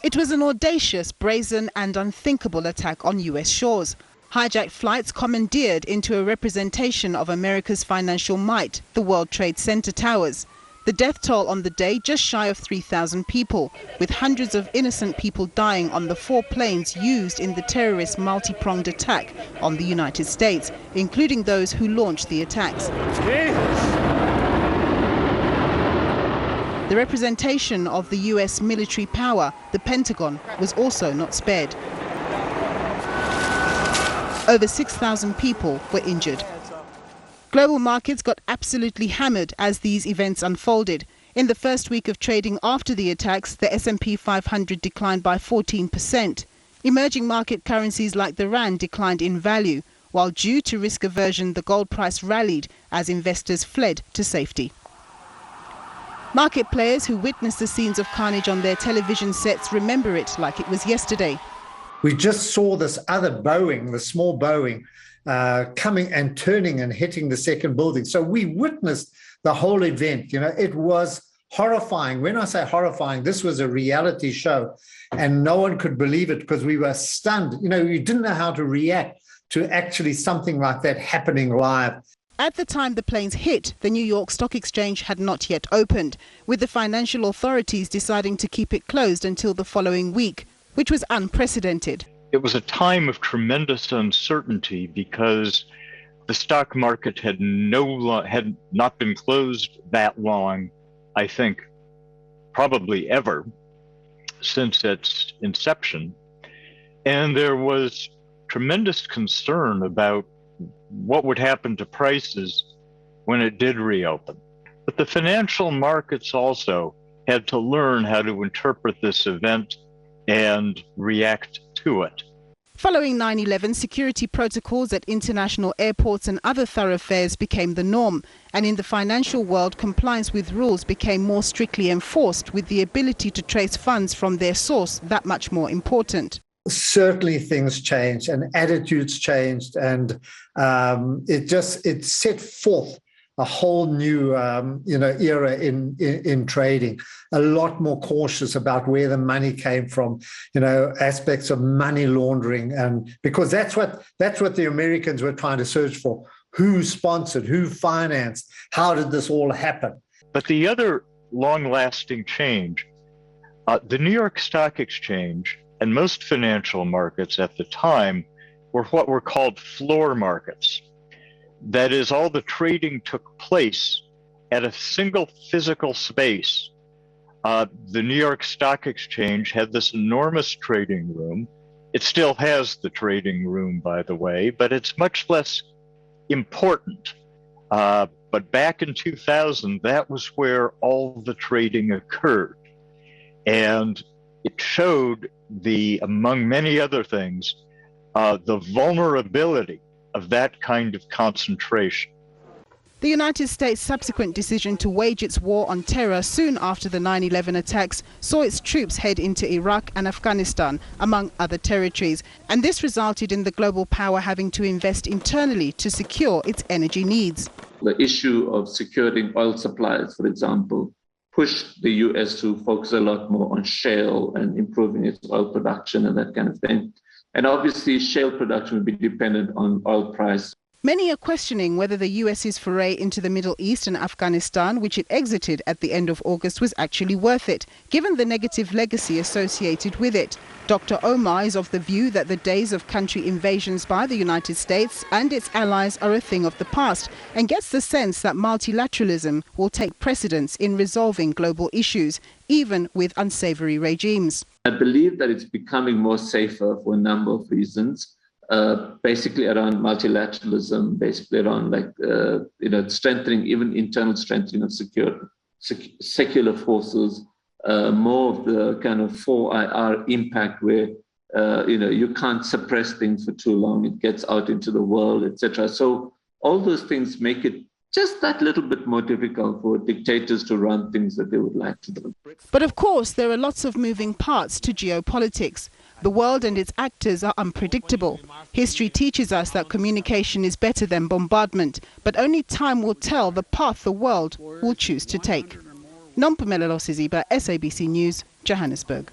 It was an audacious, brazen and unthinkable attack on US shores. Hijacked flights commandeered into a representation of America's financial might, the World Trade Center towers. The death toll on the day just shy of 3,000 people, with hundreds of innocent people dying on the 4 planes used in the terrorist multi-pronged attack on the United States, including those who launched the attacks. The representation of the US military power, the Pentagon, was also not spared. Over 6,000 people were injured. Global markets got absolutely hammered as these events unfolded. In the first week of trading after the attacks, the S&P 500 declined by 14%. Emerging market currencies like the rand declined in value, while due to risk aversion, the gold price rallied as investors fled to safety. Market players who witnessed the scenes of carnage on their television sets remember it like it was yesterday. We just saw this other Boeing, the small Boeing, coming and turning and hitting the second building. So we witnessed the whole event. You know, it was horrifying. When I say horrifying, this was a reality show and no one could believe it because we were stunned. You know, you didn't know how to react to actually something like that happening live. At the time the planes hit, the New York Stock Exchange had not yet opened, with the financial authorities deciding to keep it closed until the following week, which was unprecedented. It was a time of tremendous uncertainty because the stock market had not been closed that long, I think, probably ever, since its inception. And there was tremendous concern about what would happen to prices when it did reopen. But the financial markets also had to learn how to interpret this event and react to it. Following 9/11, security protocols at international airports and other thoroughfares became the norm, and in the financial world, compliance with rules became more strictly enforced, with the ability to trace funds from their source that much more important. Certainly things changed and attitudes changed, and it set forth a whole new era in trading. A lot more cautious about where the money came from, aspects of money laundering, and because that's what the Americans were trying to search for: who sponsored, who financed, how did this all happen? But the other long-lasting change, the New York Stock Exchange and most financial markets at the time were what were called floor markets. That is, all the trading took place at a single physical space. The New York Stock Exchange had this enormous trading room. It still has the trading room, by the way, but it's much less important. But back in 2000, that was where all the trading occurred. And it showed among many other things, the vulnerability of that kind of concentration. The United States' subsequent decision to wage its war on terror soon after the 9/11 attacks saw its troops head into Iraq and Afghanistan, among other territories. And this resulted in the global power having to invest internally to secure its energy needs. The issue of securing oil supplies, for example, pushed the US to focus a lot more on shale and improving its oil production and that kind of thing. And obviously, shale production would be dependent on oil price. Many are questioning whether the US's foray into the Middle East and Afghanistan, which it exited at the end of August, was actually worth it, given the negative legacy associated with it. Dr. Omar is of the view that the days of country invasions by the United States and its allies are a thing of the past, and gets the sense that multilateralism will take precedence in resolving global issues, even with unsavory regimes. I believe that it's becoming more safer for a number of reasons. Basically around multilateralism, basically around strengthening, even internal strengthening of secular forces, more of the kind of 4IR impact where you can't suppress things for too long, it gets out into the world, etc. So all those things make it just that little bit more difficult for dictators to run things that they would like to do. But of course, there are lots of moving parts to geopolitics. The world and its actors are unpredictable. History teaches us that communication is better than bombardment, but only time will tell the path the world will choose to take. Nompumelo Siziba, SABC News, Johannesburg.